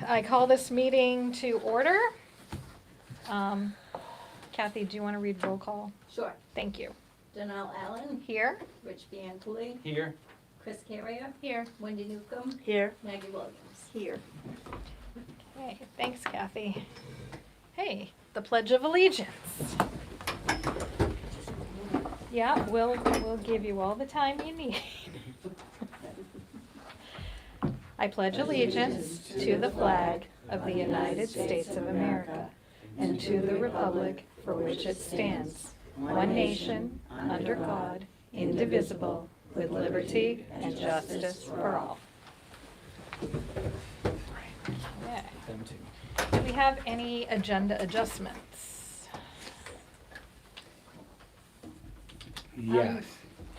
I call this meeting to order. Kathy, do you want to read roll call? Sure. Thank you. Janelle Allen, Here? Rich Van Cooley, Here. Chris Carrier, Here. Wendy Newcomb, Here. Maggie Williams. Here. Okay, thanks, Kathy. Hey, the Pledge of Allegiance. Yeah, we'll give you all the time you need. I pledge allegiance to the flag of the United States of America and to the republic for which it stands, one nation, under God, indivisible, with liberty and justice for all. Okay. Them too. Do we have any agenda adjustments? Yes,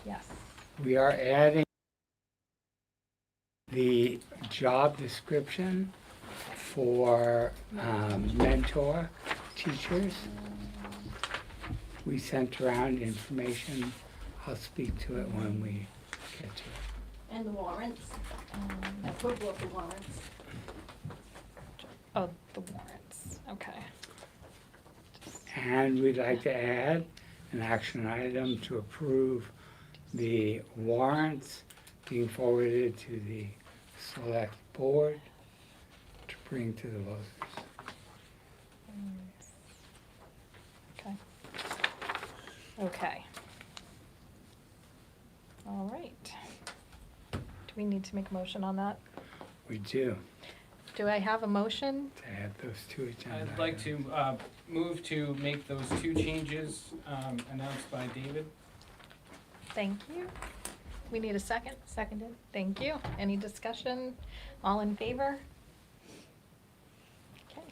Yes. we are adding the job description for mentor teachers. We sent around information. I'll speak to it when we get to it. And the warrants, approval of the warrants. Oh, the warrants, okay. And we'd like to add an action item to approve the warrants being forwarded to the select board to bring to the voters. Okay. Okay. All right. Do we need to make a motion on that? We do, Do I have a motion? to add those two agenda I'd like items. to move to make those two changes announced by David. Thank you. We need a second? Seconded. Thank you. Any discussion? All in favor? Okay.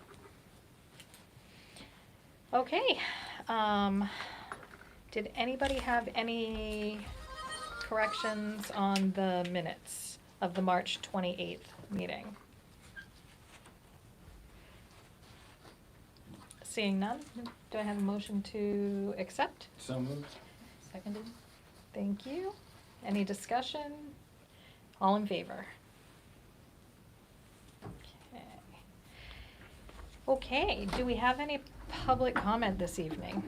Okay, did anybody have any corrections on the minutes of the March 28th meeting? Seeing none, do I have a motion to accept? So moved. Seconded. Thank you. Any discussion? All in favor? Okay. Okay, do we have any public comment this evening?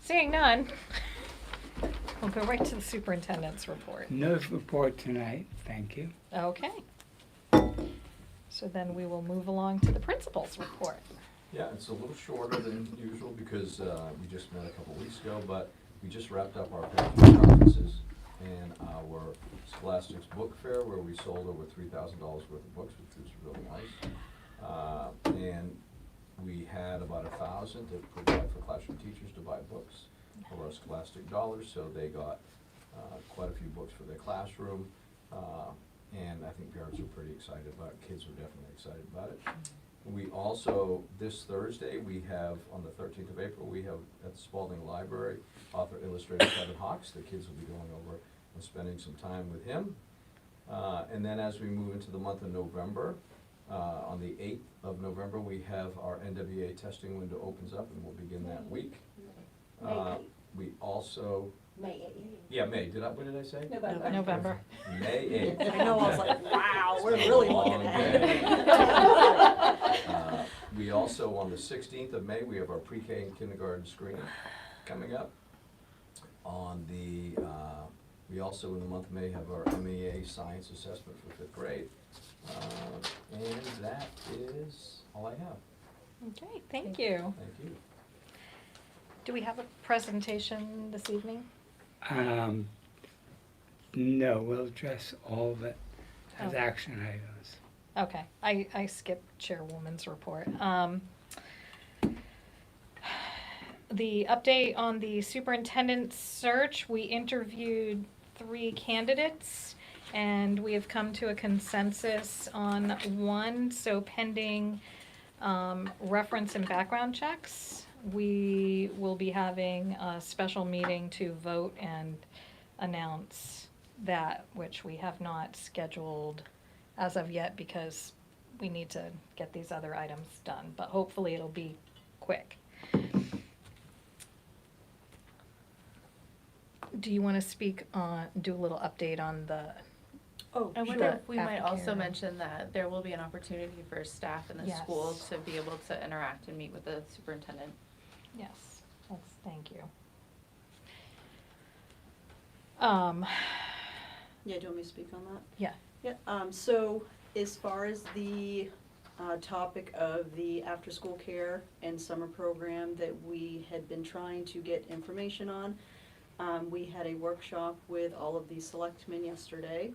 Seeing none, we'll go right to the superintendent's report. No report tonight, thank you. Okay. So then we will move along to the principal's report. Yeah, it's a little shorter than usual because we just met a couple weeks ago, but we just wrapped up our parent conferences and our Scholastics Book Fair, where we sold over $3,000 worth of books, which was really nice. And we had about 1,000 to provide for classroom teachers to buy books for our Scholastic dollars, so they got quite a few books for their classroom. And I think parents are pretty excited about it. Kids are definitely excited about it. We also, this Thursday, we have, on the 13th of April, we have at the Spalding Library, author illustrator Kevin Hawks. The kids will be going over and spending some time with him. And then as we move into the month of November, on the 8th of November, we have our NWA testing window opens up, and we'll begin that week. We also, May 8th. May, when did I say? November. May 8th. I know, I was like, wow, we're It's been a really long looking at day. it. We also, on the 16th of May, we have our pre-K and kindergarten screening coming up. On the, we also, in the month of May, have our MEA science assessment for 5th grade. And that is all I have. Okay, thank you. Thank you. Do we have a presentation this evening? No, we'll address all of it as Oh. action items. Okay, I skipped Chairwoman's report. The update on the superintendent's search, we interviewed 3 candidates, and we have come to a consensus on one, so pending reference and background checks, we will be having a special meeting to vote and announce that, which we have not scheduled as of yet because we need to get these other items done, but hopefully it'll be quick. Do you want to speak on, do a little update on the Oh, I wonder sure. if we might also Aftercare. mention that there will be an opportunity for staff in the Yes. school to be able to interact and meet with the superintendent. Yes, thank you. Yeah, do you want me to speak on that? Yeah. Yeah, so as far as the, topic of the after-school care and summer program that we had been trying to get information on, we had a workshop with all of the selectmen yesterday.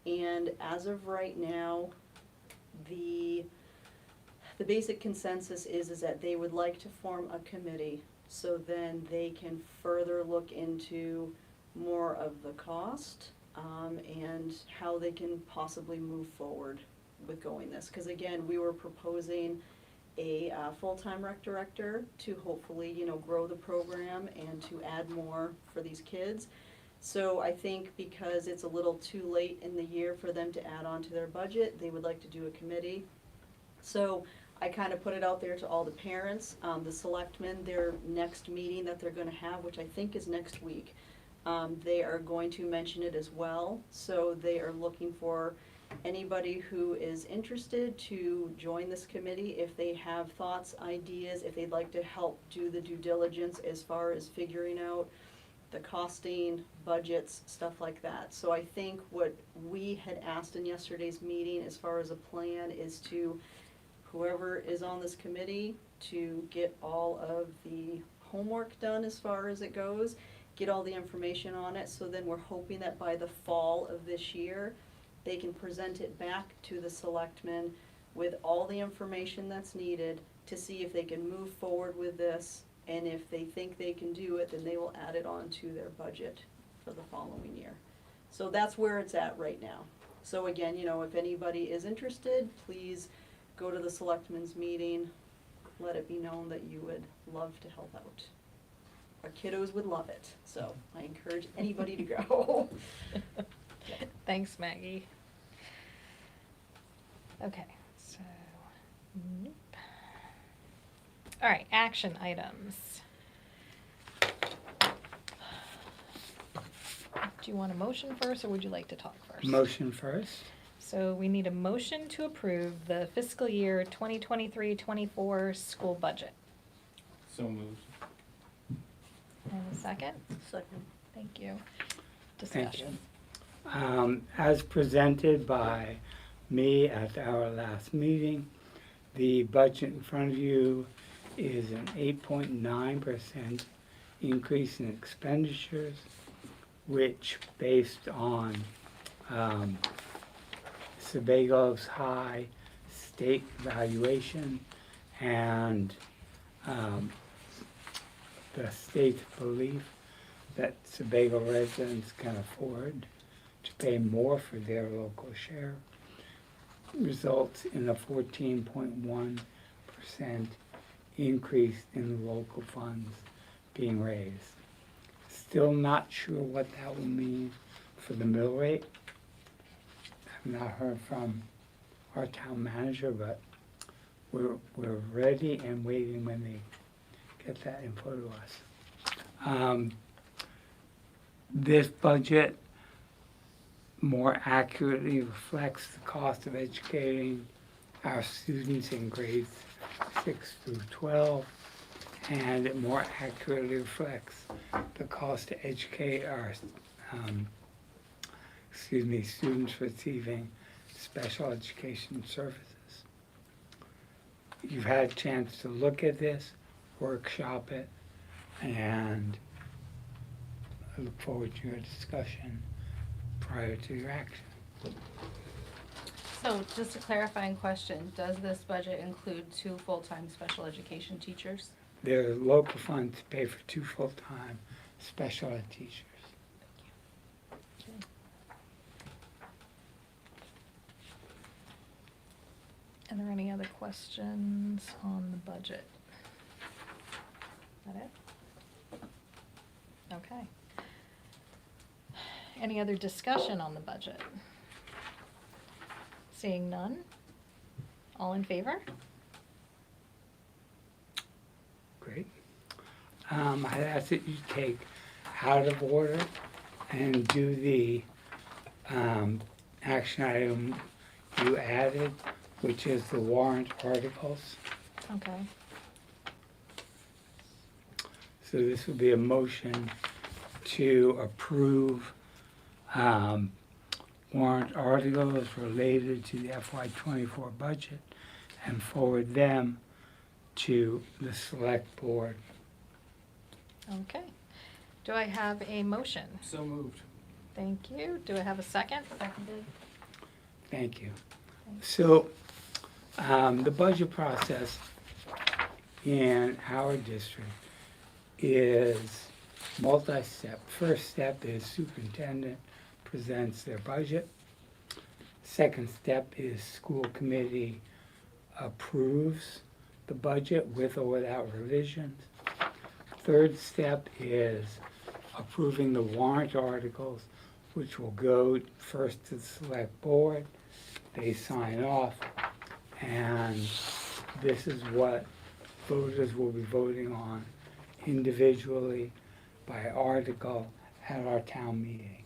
And as of right now, the basic consensus is that they would like to form a committee, so then they can further look into more of the cost, and how they can possibly move forward with going this. Cause again, we were proposing a, full-time rec director to hopefully, grow the program and to add more for these kids. So I think because it's a little too late in the year for them to add on to their budget, they would like to do a committee. So I kind of put it out there to all the parents, the selectmen, their next meeting that they're gonna have, which I think is next week. They are going to mention it as well, so they are looking for anybody who is interested to join this committee if they have thoughts, ideas, if they'd like to help do the due diligence as far as figuring out the costing, budgets, stuff like that. So I think what we had asked in yesterday's meeting as far as a plan is to, whoever is on this committee, to get all of the homework done as far as it goes, get all the information on it, so then we're hoping that by the fall of this year, they can present it back to the selectmen with all the information that's needed to see if they can move forward with this. And if they think they can do it, then they will add it on to their budget for the following year. So that's where it's at right now. So again, if anybody is interested, please go to the selectmen's meeting, let it be known that you would love to help out. Our kiddos would love it, so I encourage anybody to go. Thanks, Maggie. Okay, so, nope. All right, action items. Do you want a motion first, or would you like to talk first? Motion first. So we need a motion to approve the fiscal year 2023-24 school budget. So moved. And a second? Second. Thank you. Thank you. Discussion. As presented by me at our last meeting, the budget in front of you is an 8.9% increase in expenditures, which based on Sebago's high state valuation and the state's belief that Sebago residents can afford to pay more for their local share, results in a 14.1% increase in local funds being raised. Still not sure what that will mean for the mill rate. I've not heard from our town manager, but we're ready and waiting when they get that info to us. This budget more accurately reflects the cost of educating our students in grades 6 through 12, and it more accurately reflects the cost to educate our students receiving special education services. You've had a chance to look at this, workshop it, and I look forward to your discussion prior to your action. So just a clarifying question, does this budget include 2 full-time special education teachers? There are local funds to pay for 2 full-time special ed teachers. Are there any other questions on the budget? Is that it? Okay. Any other discussion on the budget? Seeing none? All in favor? Great. I ask that you take out of order and do the action item you added, which is the warrant articles. Okay. So this would be a motion to approve warrant articles related to the FY '24 budget and forward them to the select board. Okay. Do I have a motion? So moved. Thank you. Do I have a second? Seconded. Thank you. So, the budget process in our district is multi-step. First step is superintendent presents their budget. Second step is school committee approves the budget with or without revisions. Third step is approving the warrant articles, which will go first to the select board. They sign off, and this is what voters will be voting on individually by article at our town meeting.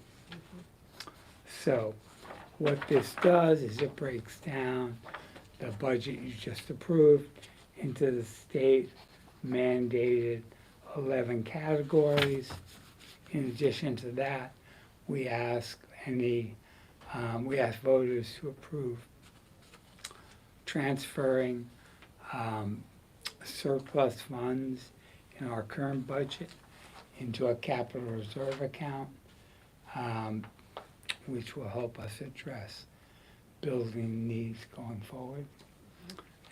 So what this does is it breaks down the budget you just approved into the state mandated 11 categories. In addition to that, we ask voters to approve transferring surplus funds in our current budget into a capital reserve account, which will help us address building needs going forward.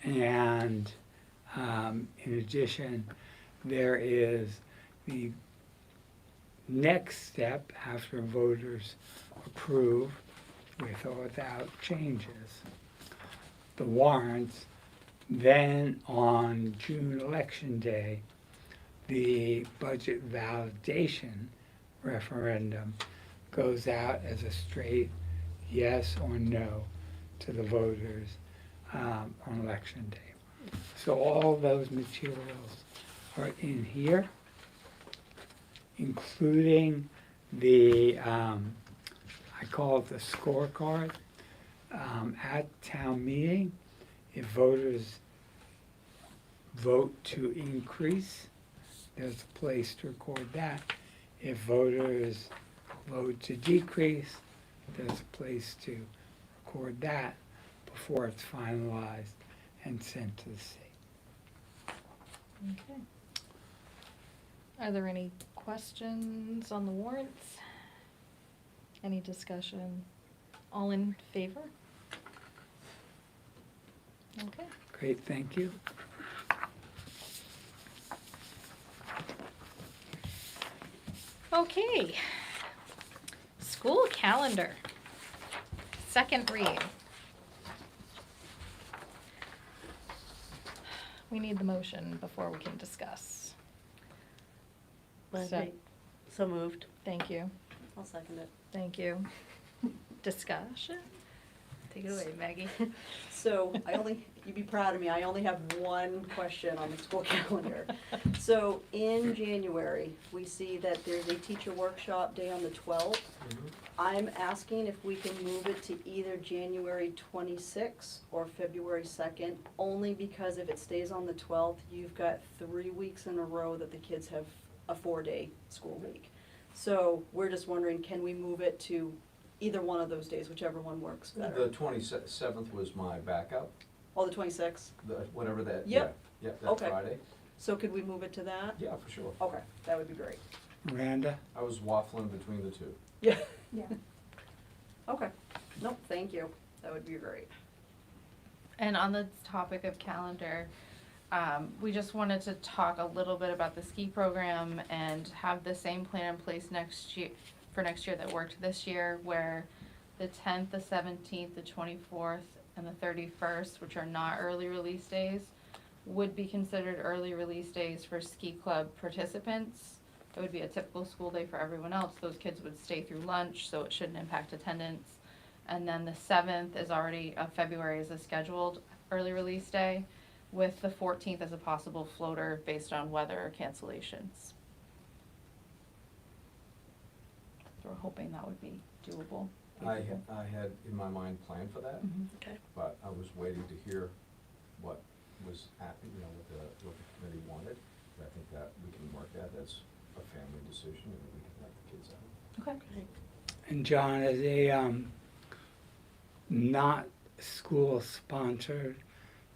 And in addition, there is the next step after voters approve with or without changes the warrants. Then on June election day, the budget validation referendum goes out as a straight yes or no to the voters on election day. So all those materials are in here, including the, I call it the scorecard. At town meeting, if voters vote to increase, there's a place to record that. If voters vote to decrease, there's a place to record that before it's finalized and sent to the state. Okay. Are there any questions on the warrants? Any discussion? All in favor? Okay. Great, thank you. Okay. School calendar. Second read. We need the motion before we can discuss. So, So moved. thank you, I'll second it. thank you. Discussion? Take it away, Maggie. So you'd be proud of me, I only have one question on the school calendar. So in January, we see that there's a teacher workshop day on the 12th. I'm asking if we can move it to either January 26th or February 2nd, only because if it stays on the 12th, you've got 3 weeks in a row that the kids have a 4-day school week. So we're just wondering, can we move it to either one of those days, whichever one works better? The 27th was my backup, Oh, the 26th? whatever that, Yep. yeah, that Okay. Friday. So could we move it to that? Yeah, for sure. Okay, that would be great. Miranda? I was waffling between the two. Yeah. Yeah. Okay, nope, thank you, that would be great. And on the topic of calendar, we just wanted to talk a little bit about the ski program and have the same plan in place next year, for next year that worked this year, where the 10th, the 17th, the 24th, and the 31st, which are not early release days, would be considered early release days for ski club participants. It would be a typical school day for everyone else. Those kids would stay through lunch, so it shouldn't impact attendance. And then the 7th is already, February is a scheduled early release day, with the 14th as a possible floater based on weather or cancellations. So we're hoping that would be doable. I had in my mind planned for that, Okay. but I was waiting to hear what was happening, what the committee wanted. But I think that we can work that, that's a family decision, and we can let the kids out. Okay. And John, as a, not school-sponsored,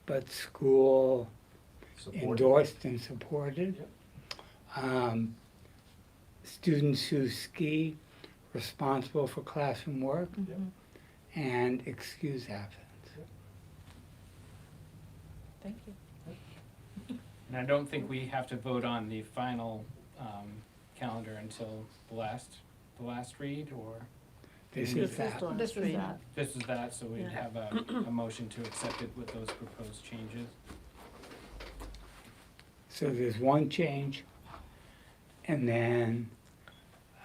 but school Support. endorsed and supported. Yep. Students who ski responsible for classroom work Yep. and excuse absence. Thank you. And I don't think we have to vote on the final, calendar until the last read, or This This is is that. the last This is read. that. this is that, so we'd Yeah. have a motion to accept it with those proposed changes. So there's one change, and then,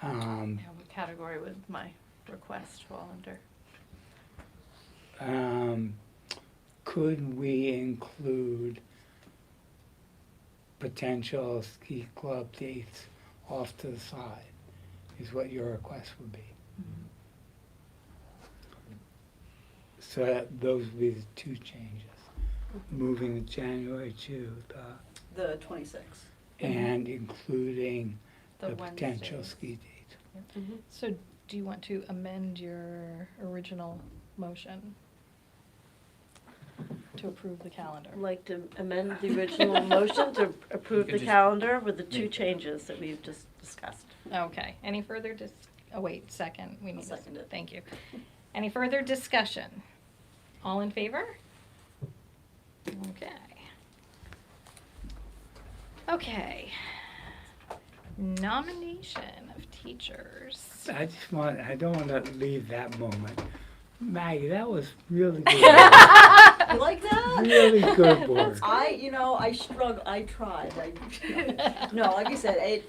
Now, what category would my request fall under? could we include potential ski club dates off to the side, is what your request would be. So those would be the two changes, moving the January to The 26th. and including the potential Wednesdays. ski dates. So do you want to amend your original motion to approve the calendar? I'd like to amend the original motion to approve could the just calendar with the two make- changes that we've just discussed. Okay, any further oh wait, second, we I'll need a second it. thank you. Any further discussion? All in favor? Okay. Okay. Nomination of teachers. I don't want to leave that moment. Maggie, that was really good. You like that? Really good work. I struggle, I tried, no, like I said,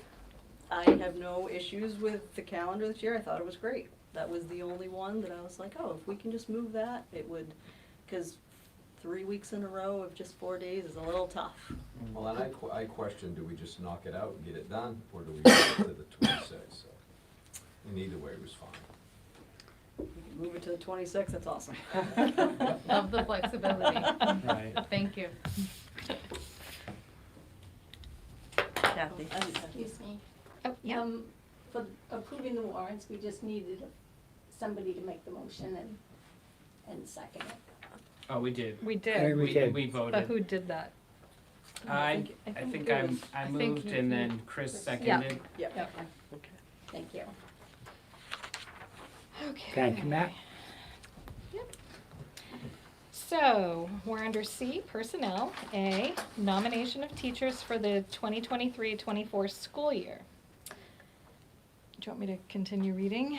I have no issues with the calendar this year, I thought it was great. That was the only one that I was like, oh, if we can just move that, it would, cause 3 weeks in a row of just 4 days is a little tough. Well, and I question, do we just knock it out and get it done, or do we go to the 26th? So, and either way was fine. We can move it to the 26th, that's awesome. Love the flexibility. Right. Thank you. Kathy? Excuse me. Oh, yeah. For approving the warrants, we just needed somebody to make the motion and second it. Oh, we did. We I think did, we did. We but voted. who did that? I I think it I was- think moved you- and then Chris Yeah. seconded. Yep. Yep. Thank you. Okay. Thank you, Matt. Yep. So, we're under C, Personnel. A, nomination of teachers for the 2023-24 school year. Do you want me to continue reading?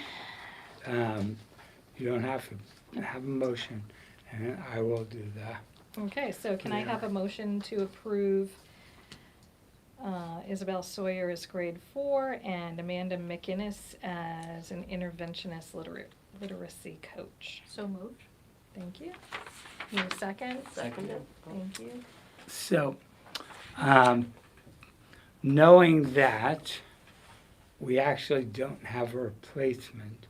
You don't have to have a motion, and I will do that. Okay, so can I have a motion to approve Isabel Sawyer as grade 4 and Amanda McInnes as an interventionist literacy coach? So moved. Thank you. Need a second? Seconded. Thank you. So, knowing that we actually don't have a replacement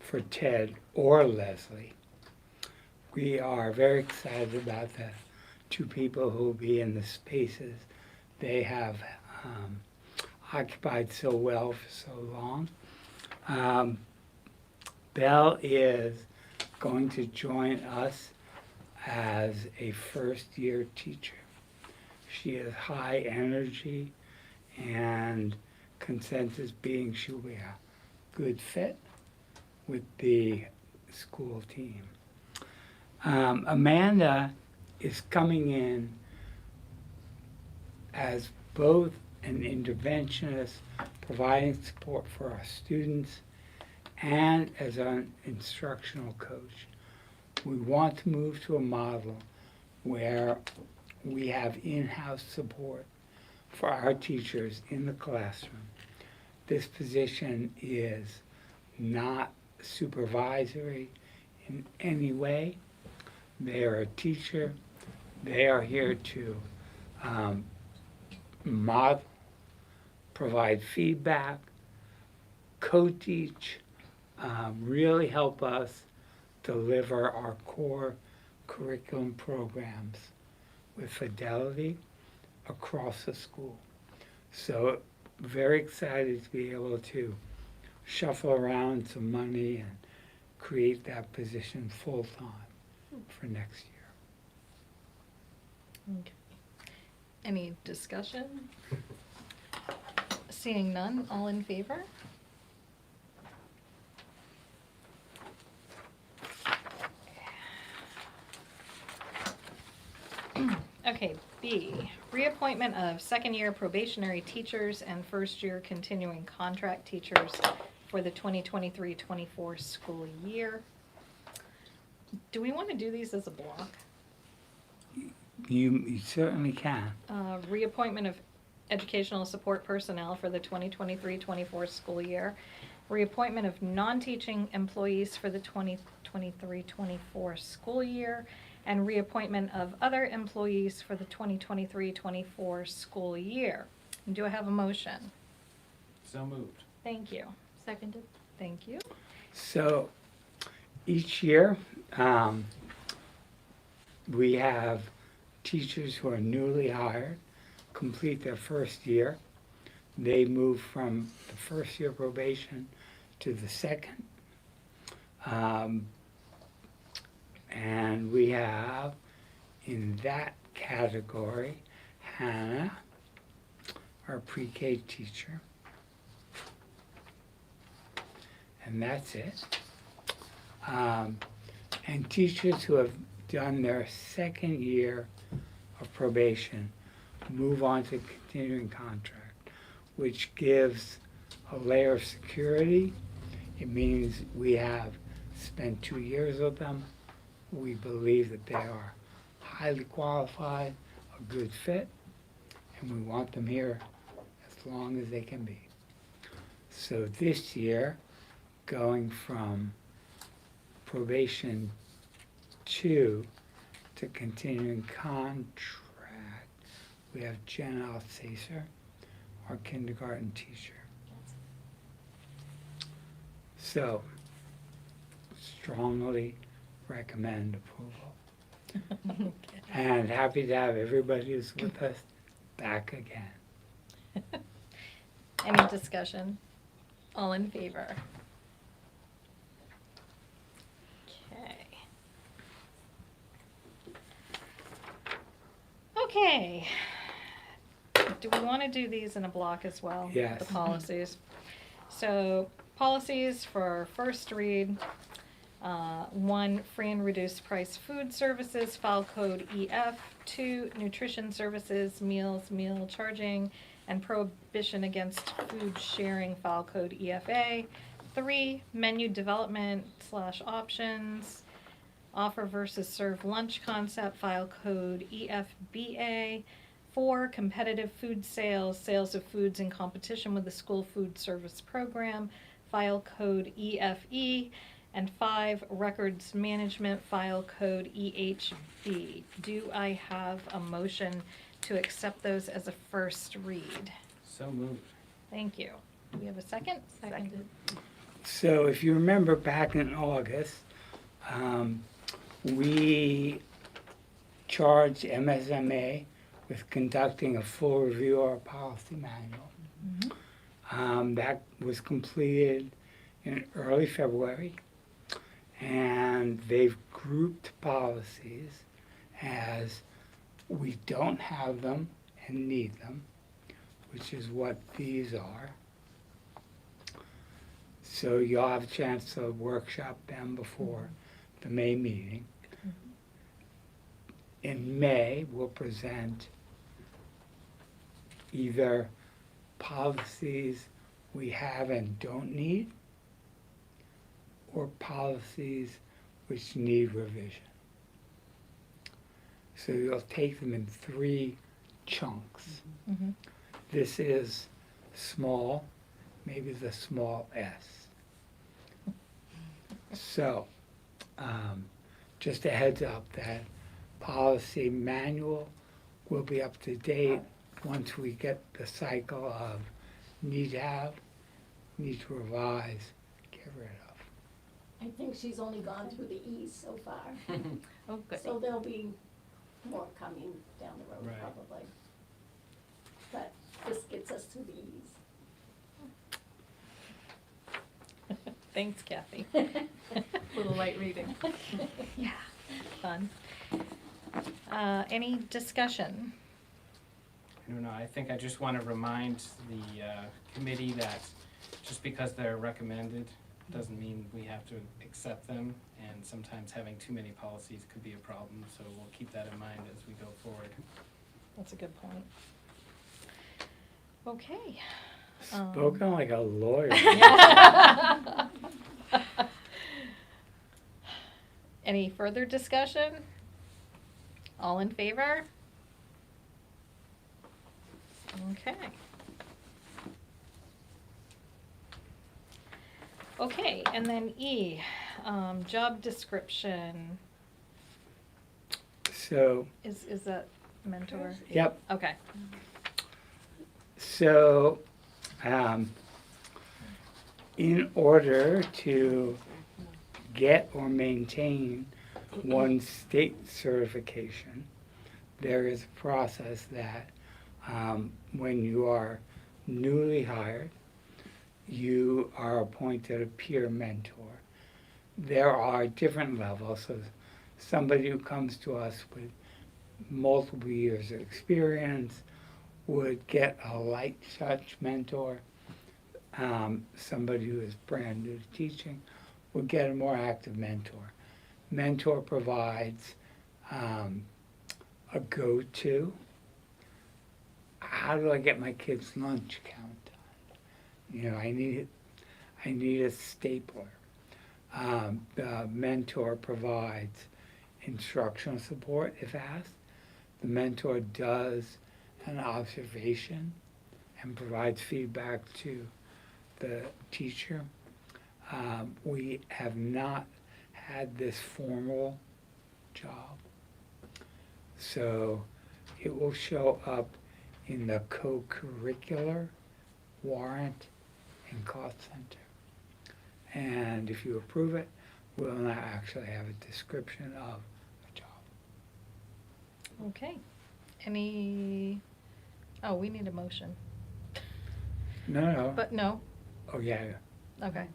for Ted or Leslie, we are very excited about the two people who will be in the spaces they have occupied so well for so long. Belle is going to join us as a first-year teacher. She is high energy, and consensus being she'll be a good fit with the school team. Amanda is coming in as both an interventionist, providing support for our students, and as an instructional coach. We want to move to a model where we have in-house support for our teachers in the classroom. This position is not supervisory in any way. They are a teacher. They are here to model, provide feedback, co-teach, really help us deliver our core curriculum programs with fidelity across the school. So very excited to be able to shuffle around some money and create that position full-time for next year. Okay. Any discussion? Seeing none, all in favor? Okay, B, reappointment of second-year probationary teachers and first-year continuing contract teachers for the 2023-24 school year. Do we want to do these as a block? You certainly can. Reappointment of educational support personnel for the 2023-24 school year. Reappointment of non-teaching employees for the 2023-24 school year. And reappointment of other employees for the 2023-24 school year. Do I have a motion? So moved. Thank you. Seconded. Thank you. So each year, we have teachers who are newly hired, complete their first year. They move from the first year probation to the second. And we have in that category Hannah, our pre-K teacher. And that's it. And teachers who have done their second year of probation move on to continuing contract, which gives a layer of security. It means we have spent 2 years with them. We believe that they are highly qualified, a good fit, and we want them here as long as they can be. So this year, going from probation 2 to continuing contract, we have Jen Alsacer, our kindergarten teacher. So, strongly recommend approval. And happy to have everybody who's with us back again. Any discussion? All in favor? Okay. Okay. Do we want to do these in a block as well? Yes. The policies. So, policies for first read. 1, free and reduced price food services, file code EF. 2, nutrition services, meals, meal charging, and prohibition against food sharing, file code EFA. 3, menu development / options, offer versus serve lunch concept, file code EFBA. 4, competitive food sales, sales of foods in competition with the school food service program, file code EFE. And 5, records management, file code EHB. Do I have a motion to accept those as a first read? So moved. Thank you. Do we have a second? Seconded. So if you remember back in August, we charged MSMA with conducting a full review of our policy manual. That was completed in early February, and they've grouped policies as we don't have them and need them, which is what these are. So you'll have a chance to workshop them before the May meeting. In May, we'll present either policies we have and don't need, or policies which need revision. So you'll take them in 3 chunks. Mm-hmm. This is small, maybe the small s. So, just a heads up that policy manual will be up to date once we get the cycle of need to have, need to revise, get rid of. I think she's only gone through the E's so far. Oh, good. So there'll be more coming down the road Right. probably. But this gets us through the E's. Thanks, Kathy. Little light reading. Yeah, fun. Any discussion? I don't know, I think I just wanna remind the, committee that just because they're recommended, doesn't mean we have to accept them, and sometimes having too many policies could be a problem, so we'll keep that in mind as we go forward. That's a good point. Okay. Spoken like a lawyer. Any further discussion? All in favor? Okay. Okay, and then E, job description, So, is that mentor? yep, Okay, so, in order to get or maintain one state certification, there is a process that, when you are newly hired, you are appointed a peer mentor. There are different levels, so somebody who comes to us with multiple years of experience would get a light touch mentor. Somebody who is brand new to teaching would get a more active mentor. Mentor provides a go-to. How do I get my kids' lunch count done? You know, I need a stapler. The mentor provides instructional support if asked. The mentor does an observation and provides feedback to the teacher. We have not had this formal job, so it will show up in the co-curricular warrant and cost center. And if you approve it, we'll now actually have a description of the job. okay. Any, oh, we need a motion, No, but no, oh yeah, okay.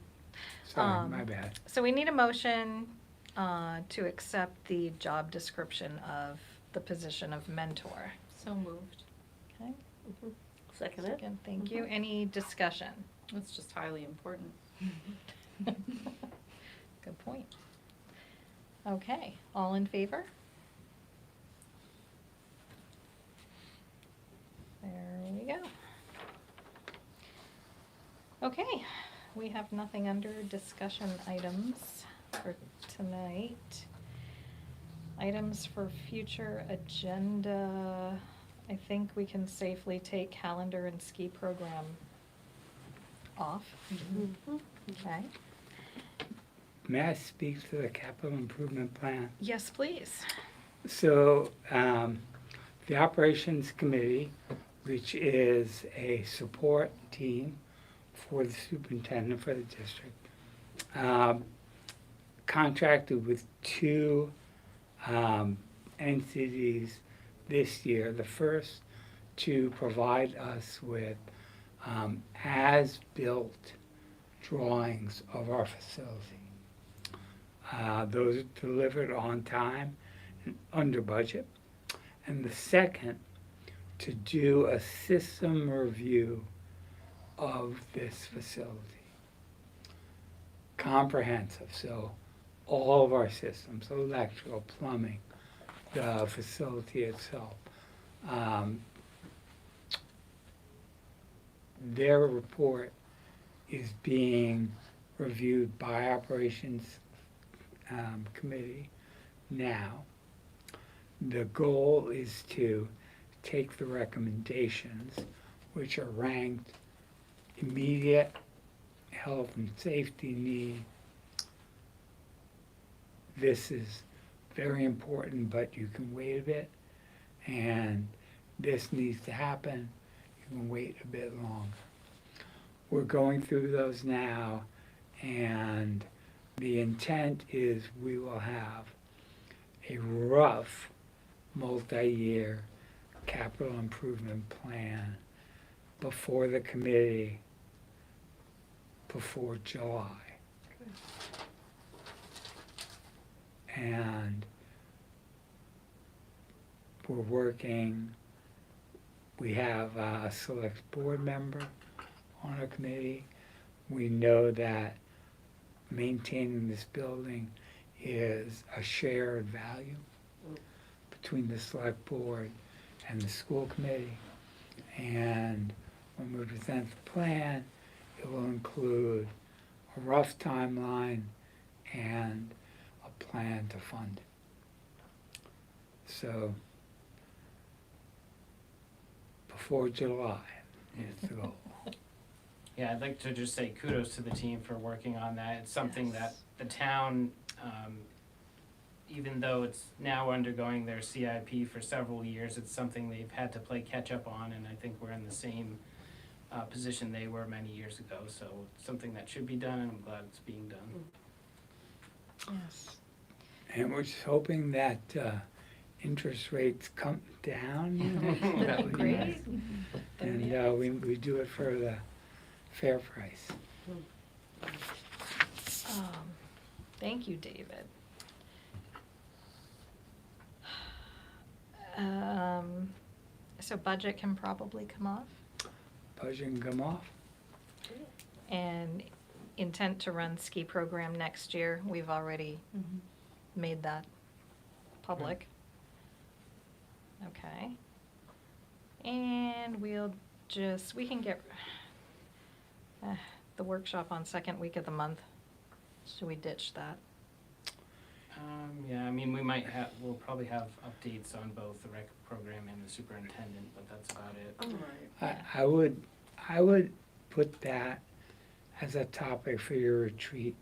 sorry, my bad. So we need a motion to accept the job description of the position of mentor. So moved. Okay, Second it? second, thank you. Any discussion? It's just highly important. Good point. Okay, all in favor? There we go. Okay, we have nothing under discussion items for tonight. Items for future agenda, I think we can safely take calendar and ski program off. Okay, May I speak to the capital improvement plan? yes, please. So, the operations committee, which is a support team for the superintendent for the district, contracted with two entities this year. The first to provide us with as-built drawings of our facility. Those are delivered on time and under budget. And the second, to do a system review of this facility. Comprehensive, so all of our systems, electrical, plumbing, the facility itself. Their report is being reviewed by operations committee now. The goal is to take the recommendations, which are ranked immediate health and safety need. This is very important, but you can wait a bit, and this needs to happen, you can wait a bit longer. We're going through those now, and the intent is we will have a rough multi-year capital improvement plan before the committee before July. And we're working, we have a select board member on our committee. We know that maintaining this building is a shared value between the select board and the school committee. And when we present the plan, it will include a rough timeline and a plan to fund it. So, before July is the goal. Yeah, I'd like to just say kudos to the team for working on that. It's something that the town, even though it's now undergoing their CIP for several years, it's something they've had to play catch up on, and I think we're in the same position they were many years ago. So it's something that should be done, and I'm glad it's being done. Yes. And we're just hoping that interest rates come down, you know. That would be Great. nice. And we do it for the fair price. Thank you, David. So budget can probably come off, Budget can come off. and intent to run ski program next year, we've already made that public. Okay. And we'll just, we can get the workshop on second week of the month. Should we ditch that? Yeah, I mean, we'll probably have updates on both the rec program and the superintendent, but that's about it. Right. I would put that as a topic for your retreat.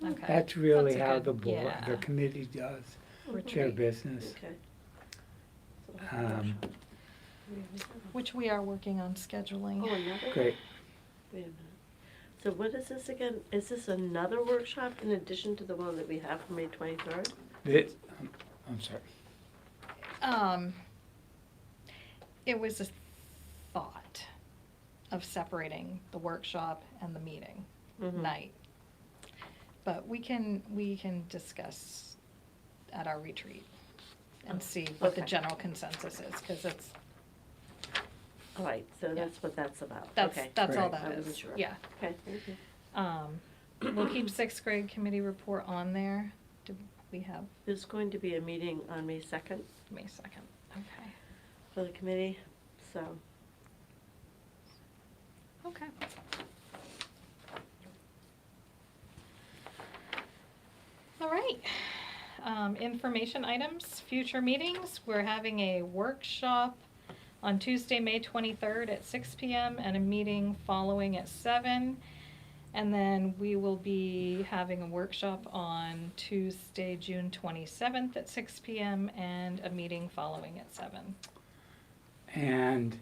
Okay. That's really That's a how good- the board, the yeah. committee does their Retreat, business. Okay. which we are working on scheduling. Oh, another? Great. Wait a minute. So what is this again? Is this another workshop in addition to the one that we have for May 23rd? I'm sorry. It was a thought of separating the workshop and the meeting Mhm. night. But we can discuss at our retreat and see what the Okay. general consensus is, because it's, All right, so Yeah. that's what that's about. that's Okay. all Right. that I is. wasn't sure. Yeah. Okay, thank you. We'll keep sixth grade committee report on there. Do we have There's going to be a meeting on May 2nd May 2nd? Okay. for the committee, so. Okay. All right. Information items, future meetings. We're having a workshop on Tuesday, May 23rd at 6 p.m. and a meeting following at 7. And then we will be having a workshop on Tuesday, June 27th at 6 p.m. and a meeting following at 7. And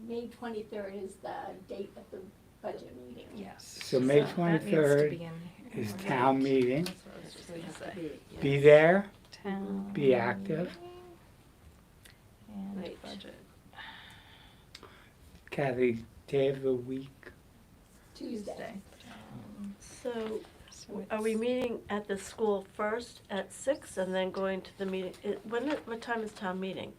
May 23rd is the date of the budget meeting. Yes. So May that needs to 23rd be in here. is town meeting. That's what I was just We gonna have to say. be, Be yes. there. Town Be active. meeting And Right. budget. Kathy, day of the week. Tuesday. So, So are we it's- meeting at the school first at 6 and then going to the meeting? What time is town meeting?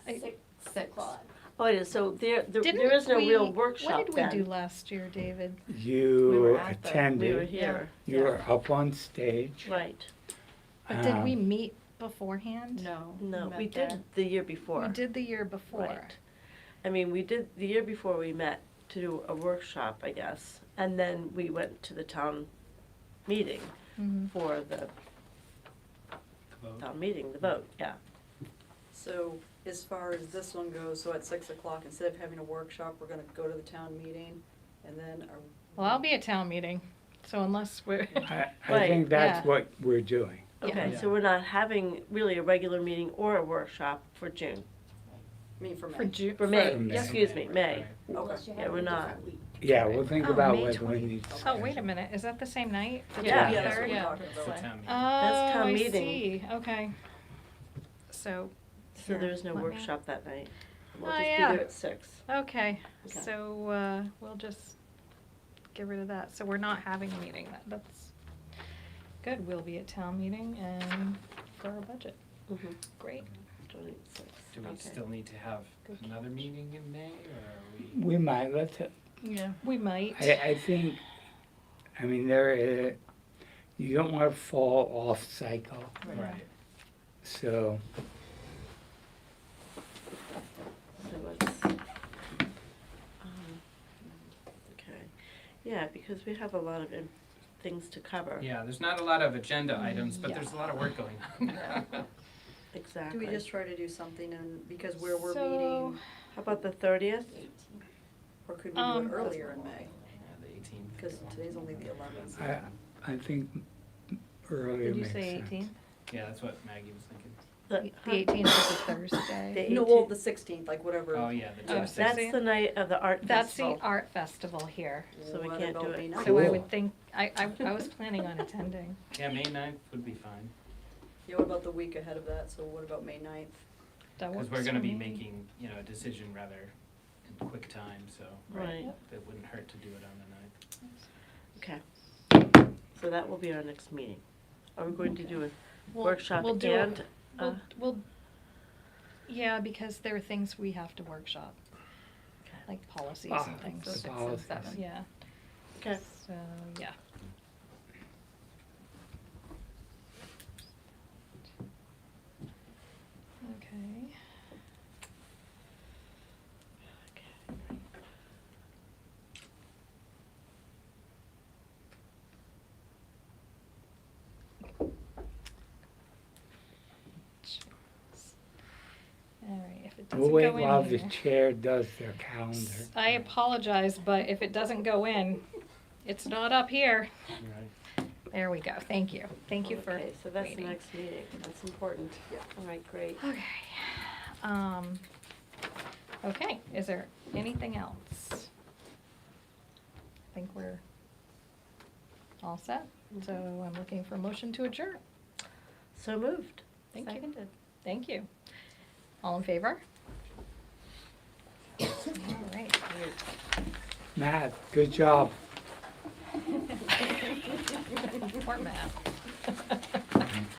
I- 6 Six. o'clock. Oh, it is, so there Didn't is no real we- workshop What did we do then. last year, David? We You were at the- We were attended. here. You yeah. were up on stage. Right, But did we Um, meet beforehand? No. no, met we there. did the year before. We did the year before. Right. I mean, we did, the year before we met to do a workshop, I guess, and then we went to the town meeting Mhm. for the Vote. town meeting, the vote, yeah. So as far as this one goes, so at 6 o'clock, instead of having a workshop, we're gonna go to the town meeting, and then are. Well, I'll be at town meeting, so unless we're, I Right, think that's yeah. what we're doing. Okay, Yeah. so we're not having really a regular meeting or a workshop for June, I mean, for for May. June. for May, May. excuse me, May. Right. Unless you Yeah, have we're a not. different week. Yeah, we'll think Oh, about May whether we 20th. need to. Oh, wait a minute, is that the same night? The Yeah. Yeah, that's what 23rd? we're Yeah. talking It's the about. town meeting. Oh, town I meeting. see, okay. So, So there is no Let me- workshop that night. We'll Oh, just be yeah. there at 6. okay, Okay. so, we'll just get rid of that, so we're not having a meeting, that's good, we'll be at town meeting and for our budget, Mm-hmm. great. 26. Do we Okay. still need to have Good another meeting in May, or are we? We might, Yeah. We might. I think, I mean, you don't wanna fall off cycle, Right. so, So let's, okay, yeah, because we have a lot of things to cover. Yeah, there's not a lot of agenda items, but Yeah. there's a lot of work going on. Exactly. Do we just try to do something and, because where we're So- meeting, How about the 30th? or could we do Um, it earlier in May? Yeah, the 18th. Because today's only the 11th. I think earlier Did you makes say sense. 18th? Yeah, that's what Maggie was thinking. The 18th is a Thursday. The No, well, 18th. the 16th, like whatever. Oh, yeah, the Oh, 10th. That's 16th? the night of the art That's the festival. art festival here, So we What can't about do it. May 9th? so I Cool. would think, I was planning on attending. Yeah, May 9th would be fine, Yeah, what about the week ahead of that? So what about May 9th? That because works we're gonna for be me. making, a decision rather in quick time, so Right, it wouldn't hurt to do it on the 9th. okay. So that will be our next meeting. Are we going to do a We'll- workshop we'll do it. and, We'll, yeah, because there are things we have to workshop, Okay. like policies Ah, and things. the So 6 and policies. 7. Yeah, okay, so, yeah. Okay. All right, if it We'll doesn't wait go in while the here. chair does their calendar. I apologize, but if it doesn't go in, it's not up here. Right. There we go, thank you. Thank you for okay, so that's the waiting. next meeting. That's important. Yeah. All right, great. Okay. Okay, is there anything else? I think we're all set, so I'm looking for a motion to adjourn. So moved. Thank you. Seconded. Thank you. All in favor? All right. Matt, good job. Poor Matt.